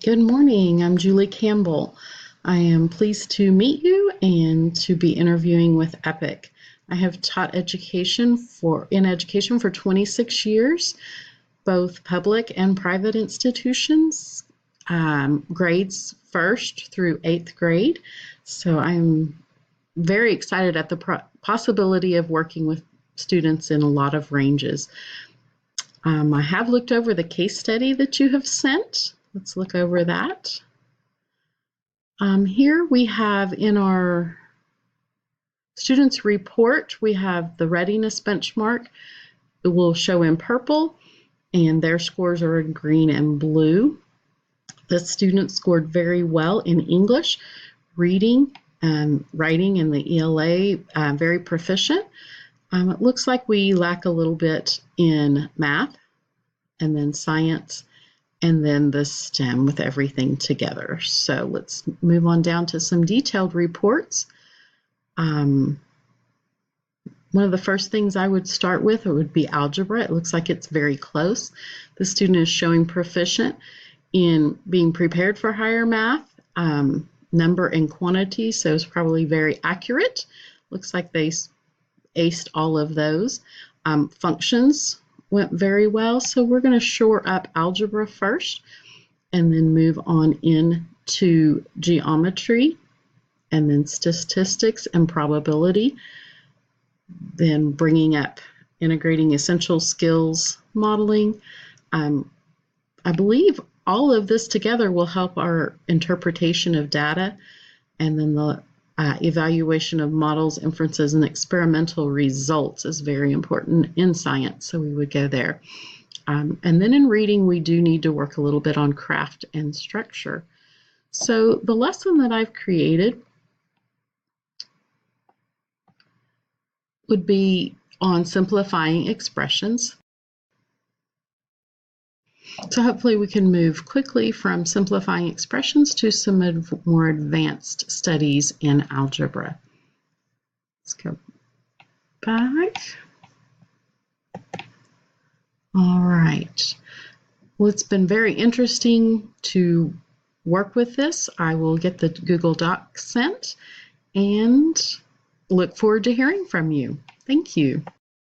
Good morning. I'm Julie Campbell. I am pleased to meet you and to be interviewing with EPIC. I have taught education for 26 years, both public and private institutions, grades 1st through 8th grade. So I'm very excited at the possibility of working with students in a lot of ranges. I have looked over the case study that you have sent. Let's look over that. Here we have in our students report, we have the readiness benchmark. It will show in purple and their scores are in green and blue. The students scored very well in English, reading and writing in the ELA, very proficient. It looks like we lack a little bit in math and then science and then the STEM with everything together. So let's move on down to some detailed reports. One of the first things I would start with would be algebra. It looks like it's very close. The student is showing proficient in being prepared for higher math, number and quantity, so it's probably very accurate. Looks like they aced all of those. Functions went very well, so we're going to shore up algebra first and then move on into geometry and then statistics and probability, then bringing up integrating essential skills modeling. I believe all of this together will help our interpretation of data and then the evaluation of models, inferences, and experimental results is very important in science, so we would go there. And then in reading, we do need to work a little bit on craft and structure. So the lesson that I've created would be on simplifying expressions. So hopefully we can move quickly from simplifying expressions to some more advanced studies in algebra. Let's go back. All right. Well, it's been very interesting to work with this. I will get the Google Doc sent and look forward to hearing from you. Thank you.